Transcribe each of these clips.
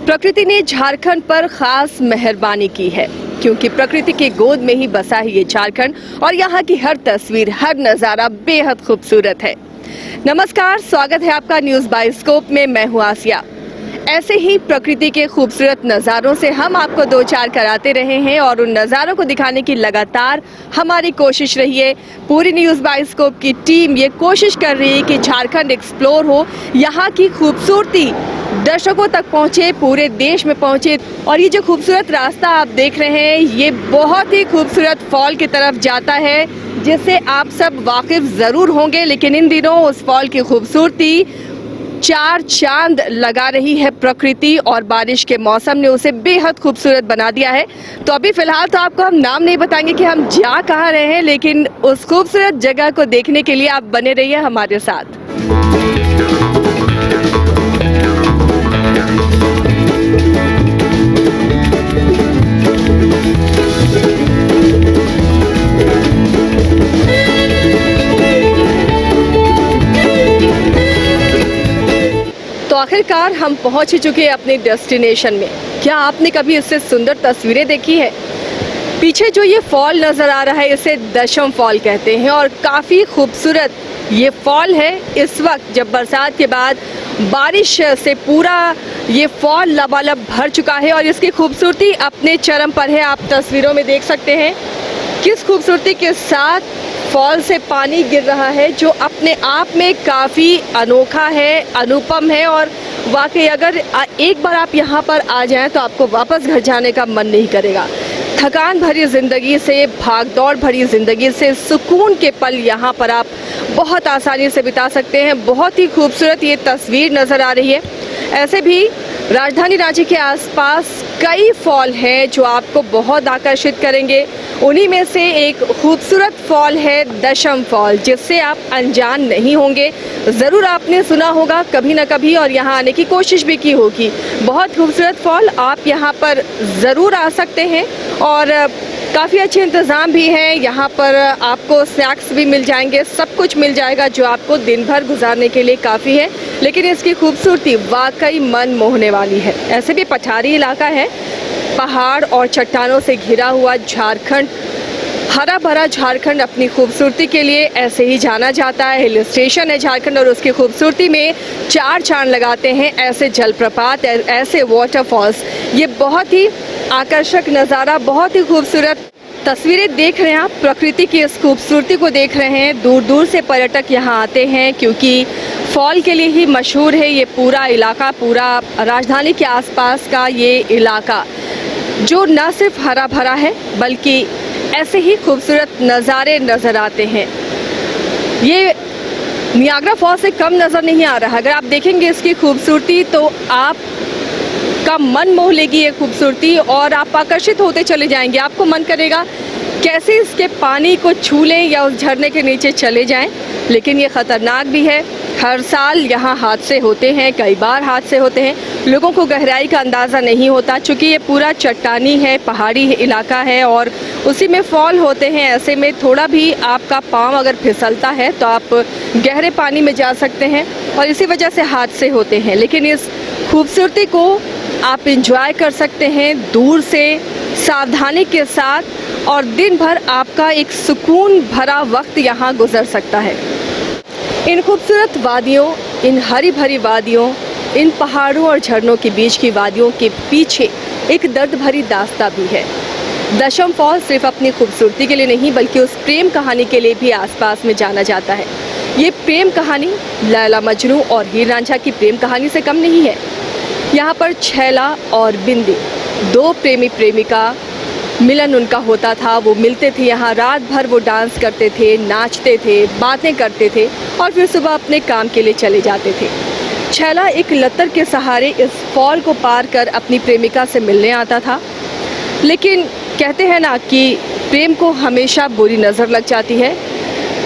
प्रकृति ने झारखंड पर खास मेहरबानी की है क्योंकि प्रकृति की गोद में ही बसा है ये झारखंड और यहाँ की हर तस्वीर, हर नज़ारा बेहद खूबसूरत है। नमस्कार, स्वागत है आपका न्यूज़ बाइस्कोप में। मैं हूँ आसिया। ऐसे ही प्रकृति के खूबसूरत नज़ारों से हम आपको दो चार कराते रहे हैं और उन नज़ारों को दिखाने की लगातार हमारी कोशिश रही है। पूरी न्यूज़ बाइस्कोप की टीम ये कोशिश कर रही है कि झारखंड एक्सप्लोर हो, यहाँ की खूबसूरती दर्शकों तक पहुँचे, पूरे देश में पहुँचे। और ये जो खूबसूरत रास्ता आप देख रहे हैं ये बहुत ही खूबसूरत फॉल की तरफ जाता है, जिससे आप सब वाकिफ ज़रूर होंगे। लेकिन इन दिनों उस फॉल की खूबसूरती चार चांद लगा रही है प्रकृति और बारिश के मौसम ने उसे बेहद खूबसूरत बना दिया है। तो अभी फिलहाल तो आपको हम नाम नहीं बताएंगे कि हम जा कहाँ रहे हैं, लेकिन उस खूबसूरत जगह को देखने के लिए आप बने रहिए हमारे साथ। तो आखिरकार हम पहुंच ही चुके हैं अपने डेस्टिनेशन में। क्या आपने कभी इससे सुंदर तस्वीरें देखी है? पीछे जो ये फॉल नज़र आ रहा है इसे दशम फॉल कहते हैं और काफ़ी खूबसूरत ये फॉल है। इस वक्त जब बरसात के बाद बारिश से पूरा ये फॉल लबालब भर चुका है और इसकी खूबसूरती अपने चरम पर है। आप तस्वीरों में देख सकते हैं किस खूबसूरती के साथ फॉल से पानी गिर रहा है, जो अपने आप में काफ़ी अनोखा है, अनुपम है। और वाकई अगर एक बार आप यहाँ पर आ जाएं तो आपको वापस घर जाने का मन नहीं करेगा। थकान भरी ज़िंदगी से, भागदौड़ भरी ज़िंदगी से सुकून के पल यहाँ पर आप बहुत आसानी से बिता सकते हैं। बहुत ही खूबसूरत ये तस्वीर नज़र आ रही है। ऐसे भी राजधानी रांची के आसपास कई फॉल हैं जो आपको बहुत आकर्षित करेंगे। उन्हीं में से एक खूबसूरत फॉल है दशम फॉल, जिससे आप अनजान नहीं होंगे। ज़रूर आपने सुना होगा कभी ना कभी और यहाँ आने की कोशिश भी की होगी। बहुत खूबसूरत फॉल, आप यहाँ पर ज़रूर आ सकते हैं और काफ़ी अच्छे इंतज़ाम भी हैं। यहाँ पर आपको स्नैक्स भी मिल जाएंगे, सब कुछ मिल जाएगा जो आपको दिन भर गुजारने के लिए काफ़ी है। लेकिन इसकी खूबसूरती वाकई मन मोहने वाली है। ऐसे भी पठारी इलाका है, पहाड़ और चट्टानों से घिरा हुआ झारखंड, हरा भरा झारखंड अपनी खूबसूरती के लिए ऐसे ही जाना जाता है। हिल स्टेशन है झारखंड और उसकी खूबसूरती में चार चांद लगाते हैं ऐसे जलप्रपात, ऐसे वाटरफॉल्स। ये बहुत ही आकर्षक नज़ारा, बहुत ही खूबसूरत तस्वीरें देख रहे हैं आप। प्रकृति की इस खूबसूरती को देख रहे हैं। दूर दूर से पर्यटक यहाँ आते हैं क्योंकि फॉल के लिए ही मशहूर है ये पूरा इलाका, पूरा राजधानी के आसपास का ये इलाका, जो न सिर्फ हरा भरा है बल्कि ऐसे ही खूबसूरत नज़ारे नज़र आते हैं। ये नियाग्रा फॉल से कम नज़र नहीं आ रहा। अगर आप देखेंगे इसकी खूबसूरती तो आप का मन मोह लेगी ये खूबसूरती और आप आकर्षित होते चले जाएंगे। आपको मन करेगा कैसे इसके पानी को छू लें या उस झरने के नीचे चले जाएं। लेकिन ये ख़तरनाक भी है। हर साल यहाँ हादसे होते हैं, कई बार हादसे होते हैं। लोगों को गहराई का अंदाज़ा नहीं होता क्योंकि ये पूरा चट्टानी है, पहाड़ी इलाका है और उसी में फॉल होते हैं। ऐसे में थोड़ा भी आपका पाँव अगर फिसलता है तो आप गहरे पानी में जा सकते हैं और इसी वजह से हादसे होते हैं। लेकिन इस खूबसूरती को आप इंजॉय कर सकते हैं दूर से, सावधानी के साथ, और दिन भर आपका एक सुकून भरा वक्त यहाँ गुजर सकता है। इन खूबसूरत वादियों, इन हरी भरी वादियों, इन पहाड़ों और झरनों के बीच की वादियों के पीछे एक दर्द भरी दास्तां भी है। दशम फॉल सिर्फ अपनी खूबसूरती के लिए नहीं बल्कि उस प्रेम कहानी के लिए भी आसपास में जाना जाता है। ये प्रेम कहानी लैला मजनू और हीर रांझा की प्रेम कहानी से कम नहीं है। यहाँ पर छैला और बिंदी, दो प्रेमी प्रेमिका, मिलन उनका होता था। वो मिलते थे यहाँ, रात भर वो डांस करते थे, नाचते थे, बातें करते थे और फिर सुबह अपने काम के लिए चले जाते थे। छैला एक लतर के सहारे इस फॉल को पार कर अपनी प्रेमिका से मिलने आता था। लेकिन कहते हैं ना कि प्रेम को हमेशा बुरी नज़र लग जाती है।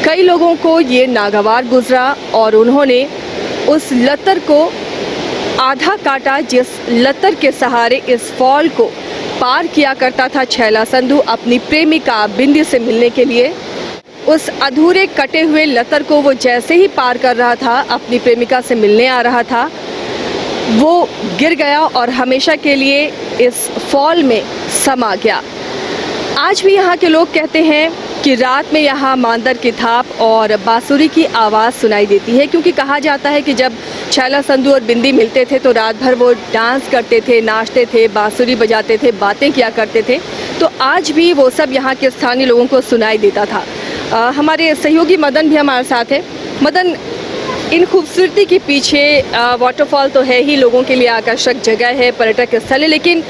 कई लोगों को ये नागवार गुजरा और उन्होंने उस लतर को आधा काटा जिस लतर के सहारे इस फॉल को पार किया करता था छैला संधू अपनी प्रेमिका बिंदी से मिलने के लिए। उस अधूरे कटे हुए लतर को वो जैसे ही पार कर रहा था, अपनी प्रेमिका से मिलने आ रहा था, वो गिर गया और हमेशा के लिए इस फॉल में समा गया। आज भी यहाँ के लोग कहते हैं कि रात में यहाँ मांदर की थाप और बांसुरी की आवाज़ सुनाई देती है, क्योंकि कहा जाता है कि जब छैला संधू और बिंदी मिलते थे तो रात भर वो डांस करते थे, नाचते थे, बांसुरी बजाते थे, बातें किया करते थे। तो आज भी वो सब यहाँ के स्थानीय लोगों को सुनाई देता था। हमारे सहयोगी मदन भी हमारे साथ है। मदन, इन खूबसूरती के पीछे वाटरफॉल तो है ही, लोगों के लिए आकर्षक जगह है, पर्यटक स्थल है, लेकिन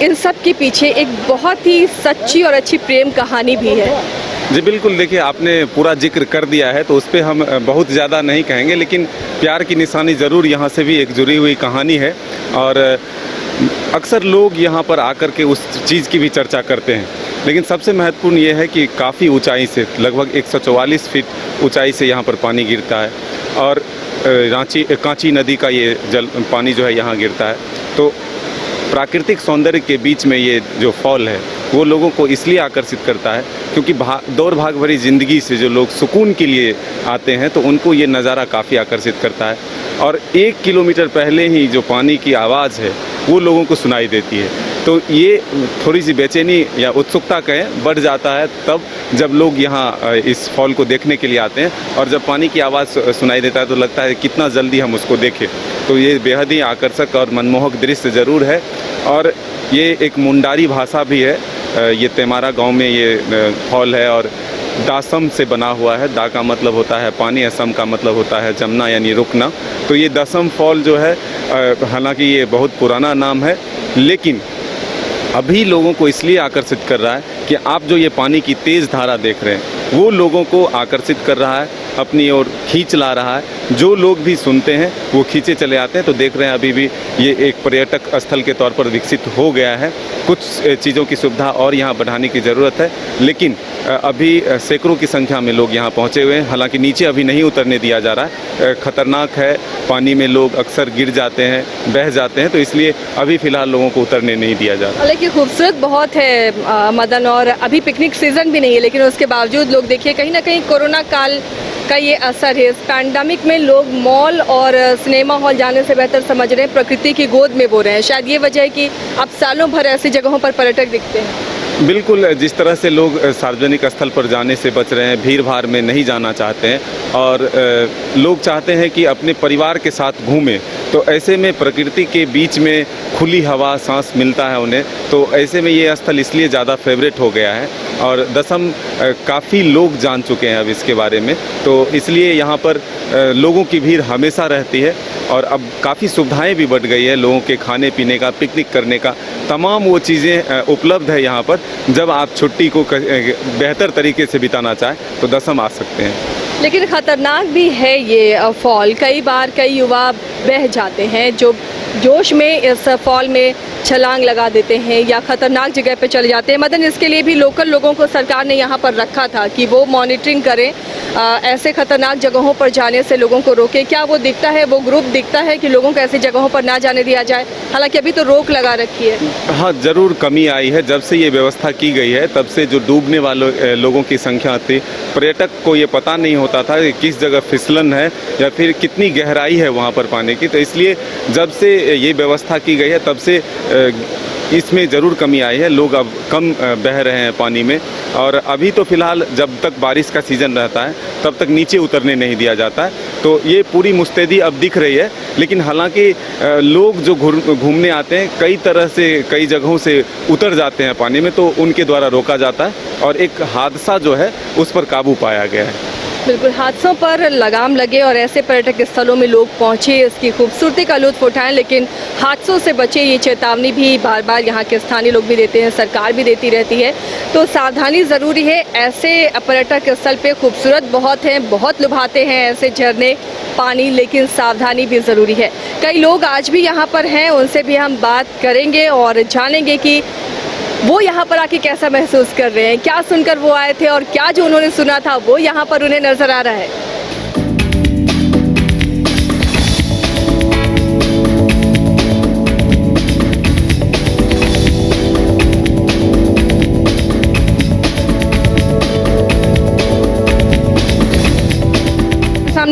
इन सब के पीछे एक बहुत ही सच्ची और अच्छी प्रेम कहानी भी है। जी बिल्कुल, देखिए आपने पूरा जिक्र कर दिया है तो उस पर हम बहुत ज़्यादा नहीं कहेंगे, लेकिन प्यार की निशानी ज़रूर यहाँ से भी एक जुड़ी हुई कहानी है। और अक्सर लोग यहाँ पर आकर के उस चीज़ की भी चर्चा करते हैं, लेकिन सबसे महत्वपूर्ण ये है कि काफ़ी ऊंचाई से, लगभग 144 फीट ऊंचाई से यहाँ पर पानी गिरता है और कांची नदी का ये पानी जो है यहाँ गिरता है। तो प्राकृतिक सौंदर्य के बीच में ये जो फॉल है वो लोगों को इसलिए आकर्षित करता है क्योंकि दौड़ भाग भरी ज़िंदगी से जो लोग सुकून के लिए आते हैं तो उनको ये नज़ारा काफ़ी आकर्षित करता है। और 1 किलोमीटर पहले ही जो पानी की आवाज़ है वो लोगों को सुनाई देती है। तो ये थोड़ी सी बेचैनी या उत्सुकता कहें बढ़ जाता है तब जब लोग यहाँ इस फॉल को देखने के लिए आते हैं, और जब पानी की आवाज़ सुनाई देता है तो लगता है कितना जल्दी हम उसको देखें। तो ये बेहद ही आकर्षक और मनमोहक दृश्य ज़रूर है। और ये एक मुंडारी भाषा भी है। ये तेमारा गांव में ये फॉल है और दासम से बना हुआ है। दा का मतलब होता है पानी, असम का मतलब होता है जमना यानी रुकना। तो ये दसम फॉल जो है, हालांकि ये बहुत पुराना नाम है, लेकिन अभी लोगों को इसलिए आकर्षित कर रहा है कि आप जो ये पानी की तेज़ धारा देख रहे हैं वो लोगों को आकर्षित कर रहा है, अपनी ओर खींच ला रहा है। जो लोग भी सुनते हैं वो खींचे चले आते हैं। तो देख रहे हैं अभी भी ये एक पर्यटक स्थल के तौर पर विकसित हो गया है। कुछ चीज़ों की सुविधा और यहाँ बढ़ाने की ज़रूरत है, लेकिन अभी सैकड़ों की संख्या में लोग यहाँ पहुँचे हुए हैं। हालांकि नीचे अभी नहीं उतरने दिया जा रहा है, ख़तरनाक है, पानी में लोग अक्सर गिर जाते हैं, बह जाते हैं, तो इसलिए अभी फ़िलहाल लोगों को उतरने नहीं दिया जा रहा। हालांकि खूबसूरत बहुत है मदन, और अभी पिकनिक सीज़न भी नहीं है, लेकिन उसके बावजूद लोग देखिए कहीं ना कहीं कोरोना काल का ये असर है। इस पैंडमिक में लोग मॉल और सिनेमा हॉल जाने से बेहतर समझ रहे हैं प्रकृति की गोद में बो रहे हैं। शायद ये वजह है कि अब सालों भर ऐसी जगहों पर पर्यटक दिखते हैं। बिल्कुल, जिस तरह से लोग सार्वजनिक स्थल पर जाने से बच रहे हैं, भीड़ भाड़ में नहीं जाना चाहते हैं और लोग चाहते हैं कि अपने परिवार के साथ घूमें, तो ऐसे में प्रकृति के बीच में खुली हवा सांस मिलता है उन्हें। तो ऐसे में ये स्थल इसलिए ज़्यादा फेवरेट हो गया है और दसम काफ़ी लोग जान चुके हैं अब इसके बारे में। तो इसलिए यहाँ पर लोगों की भीड़ हमेशा रहती है और अब काफ़ी सुविधाएं भी बढ़ गई है लोगों के खाने पीने का, पिकनिक करने का, तमाम वो चीज़ें उपलब्ध है यहाँ पर। जब आप छुट्टी को बेहतर तरीके से बिताना चाहें तो दसम आ सकते हैं। लेकिन ख़तरनाक भी है ये फॉल। कई बार कई युवा बह जाते हैं जो जोश में इस फॉल में छलांग लगा देते हैं या ख़तरनाक जगह पे चले जाते हैं। मदन, इसके लिए भी लोकल लोगों को सरकार ने यहाँ पर रखा था कि वो मॉनिटरिंग करें, ऐसे ख़तरनाक जगहों पर जाने से लोगों को रोके। क्या वो दिखता है, वो ग्रुप दिखता है कि लोगों को ऐसी जगहों पर ना जाने दिया जाए? हालांकि अभी तो रोक लगा रखी है। हाँ, ज़रूर कमी आई है जब से ये व्यवस्था की गई है। तब से जो डूबने वाले लोगों की संख्या थी, पर्यटक को ये पता नहीं होता था कि किस जगह फिसलन है या फिर कितनी गहराई है वहाँ पर पानी की। तो इसलिए जब से ये व्यवस्था की गई है तब से इसमें ज़रूर कमी आई है। लोग अब कम बह रहे हैं पानी में। और अभी तो फ़िलहाल जब तक बारिश का सीज़न रहता है तब तक नीचे उतरने नहीं दिया जाता है। तो ये पूरी मुस्तैदी अब दिख रही है। लेकिन हालांकि लोग जो घूमने आते हैं कई तरह से, कई जगहों से उतर जाते हैं पानी में, तो उनके द्वारा रोका जाता है और एक हादसा जो है उस पर काबू पाया गया है। बिल्कुल, हादसों पर लगाम लगे और ऐसे पर्यटक स्थलों में लोग पहुंचे, इसकी खूबसूरती का लुत्फ़ उठाएं, लेकिन हादसों से बचे, ये चेतावनी भी बार बार यहाँ के स्थानीय लोग भी देते हैं, सरकार भी देती रहती है। तो सावधानी ज़रूरी है। ऐसे पर्यटक स्थल पे खूबसूरत बहुत हैं, बहुत लुभाते हैं ऐसे झरने, पानी, लेकिन सावधानी भी ज़रूरी है। कई लोग आज भी यहाँ पर हैं, उनसे भी हम बात करेंगे और जानेंगे कि वो यहाँ पर आके कैसा महसूस कर रहे हैं, क्या सुनकर वो आए थे और क्या जो उन्होंने सुना था वो यहाँ पर उन्हें नजर आ रहा है।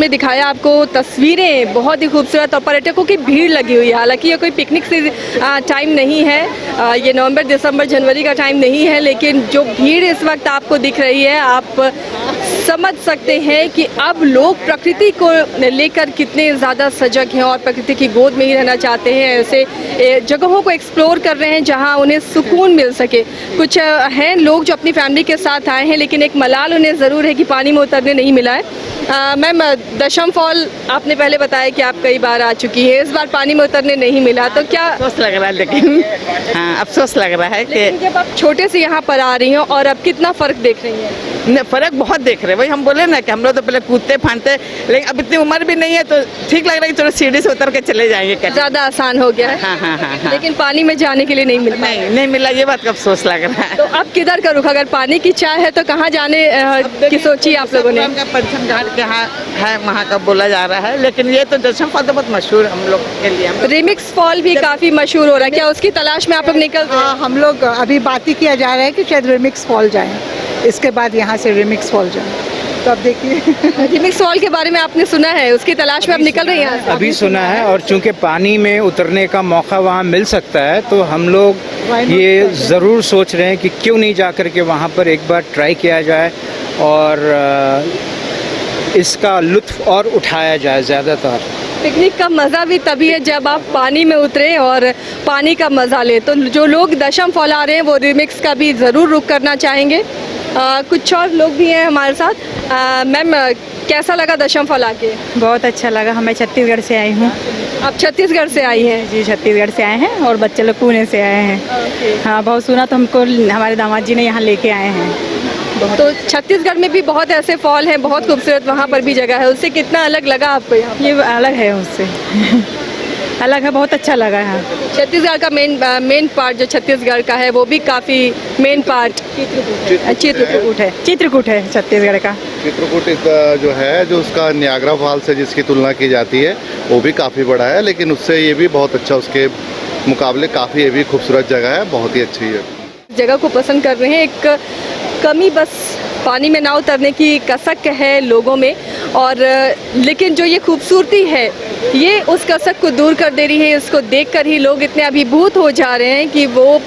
हमने दिखाया आपको तस्वीरें बहुत ही खूबसूरत और पर्यटकों की भीड़ लगी हुई है। हालांकि ये कोई पिकनिक से टाइम नहीं है, ये नवंबर दिसंबर जनवरी का टाइम नहीं है, लेकिन जो भीड़ इस वक्त आपको दिख रही है, आप समझ सकते हैं कि अब लोग प्रकृति को लेकर कितने ज़्यादा सजग हैं और प्रकृति की गोद में ही रहना चाहते हैं। ऐसे जगहों को एक्सप्लोर कर रहे हैं जहां उन्हें सुकून मिल सके। कुछ हैं लोग जो अपनी फैमिली के साथ आए हैं, लेकिन एक मलाल उन्हें ज़रूर है कि पानी में उतरने नहीं मिला है। मैम, दशम फॉल आपने पहले बताया कि आप कई बार आ चुकी है, इस बार पानी में उतरने नहीं मिला, तो क्या अफसोस लग रहा है? लेकिन हाँ, अफसोस लग रहा है कि जब आप छोटे से यहाँ पर आ रही हैं और अब कितना फ़र्क देख रही हैं? फ़र्क बहुत देख रहे हैं। वही हम बोले ना कि हम लोग तो पहले कूदते फानते, लेकिन अब इतनी उम्र भी नहीं है तो ठीक लग रहा है कि चलो सीढ़ी से उतर के चले जाएंगे कहीं। ज़्यादा आसान हो गया है। हाँ हाँ हाँ हाँ, लेकिन पानी में जाने के लिए नहीं मिल पाया। नहीं मिला, ये बात का अफसोस लग रहा है। तो अब किधर का रुख? अगर पानी की चाह है तो कहाँ जाने की सोची आप लोगों ने? का पंचम घाट जहाँ है वहाँ का बोला जा रहा है, लेकिन ये तो दशम फॉल तो बहुत मशहूर हम लोग के लिए। रिमिक्स फॉल भी काफी मशहूर हो रहा है, क्या उसकी तलाश में आप लोग निकल रहे हैं? हाँ, हम लोग अभी बात ही किया जा रहा है कि शायद रिमिक्स फॉल जाएं, इसके बाद यहाँ से रिमिक्स फॉल जाएं। तो अब देखिए रिमिक्स फॉल के बारे में आपने सुना है, उसकी तलाश में आप निकल रही हैं? अभी सुना है, और चूंकि पानी में उतरने का मौका वहाँ मिल सकता है तो हम लोग ये ज़रूर सोच रहे हैं कि क्यों नहीं जा कर के वहाँ पर एक बार ट्राई किया जाए और इसका लुत्फ़ और उठाया जाए ज़्यादातर। पिकनिक का मज़ा भी तभी है जब आप पानी में उतरे और पानी का मज़ा लें। तो जो लोग दशम फॉल आ रहे हैं वो रिमिक्स का भी ज़रूर रुख करना चाहेंगे। कुछ और लोग भी हैं हमारे साथ। मैम, कैसा लगा दशम फॉल आके? बहुत अच्छा लगा। मैं छत्तीसगढ़ से आई हूँ। आप छत्तीसगढ़ से आई हैं? जी, छत्तीसगढ़ से आए हैं और बच्चे लोग पुणे से आए हैं। हाँ, बहुत सुना तो हमको हमारे दामाद जी ने यहाँ लेके आए हैं। तो छत्तीसगढ़ में भी बहुत ऐसे फॉल हैं, बहुत खूबसूरत वहाँ पर भी जगह है, उससे कितना अलग लगा आपको यहाँ? ये अलग है उससे अलग है, बहुत अच्छा लगा है। छत्तीसगढ़ का मेन पार्ट जो छत्तीसगढ़ का है वो भी काफ़ी मेन पार्ट चित्रकूट है छत्तीसगढ़ का। चित्रकूट जो है, जो उसका नियाग्रा फॉल से जिसकी तुलना की जाती है वो भी काफ़ी बड़ा है, लेकिन उससे ये भी बहुत अच्छा, उसके मुकाबले काफ़ी ये भी खूबसूरत जगह है, बहुत ही अच्छी है। जगह को पसंद कर रहे हैं। एक कमी बस पानी में ना उतरने की कसक है लोगों में, और लेकिन जो ये खूबसूरती है ये उस कसक को दूर कर दे रही है। इसको देखकर ही लोग इतने अभिभूत हो जा रहे हैं कि वो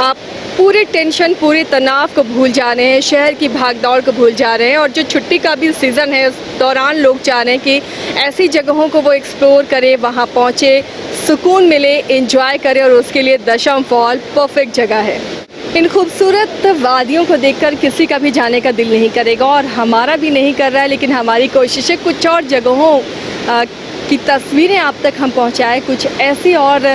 आप पूरे टेंशन, पूरे तनाव को भूल जा रहे हैं, शहर की भागदौड़ को भूल जा रहे हैं। और जो छुट्टी का भी सीज़न है, उस दौरान लोग चाह रहे हैं कि ऐसी जगहों को वो एक्सप्लोर करें, वहाँ पहुँचे, सुकून मिले, एंजॉय करें, और उसके लिए दशम फॉल परफेक्ट जगह है। इन खूबसूरत वादियों को देखकर किसी का भी जाने का दिल नहीं करेगा, और हमारा भी नहीं कर रहा है, लेकिन हमारी कोशिश है कुछ और जगहों की तस्वीरें आप तक हम पहुंचाएं, कुछ ऐसी और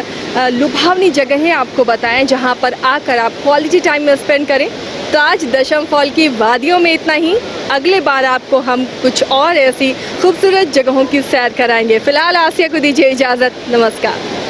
लुभावनी जगहें आपको बताएं जहां पर आकर आप क्वालिटी टाइम में स्पेंड करें। तो आज दशम फॉल की वादियों में इतना ही। अगले बार आपको हम कुछ और ऐसी खूबसूरत जगहों की सैर कराएंगे। फ़िलहाल आसिया को दीजिए इजाज़त। नमस्कार।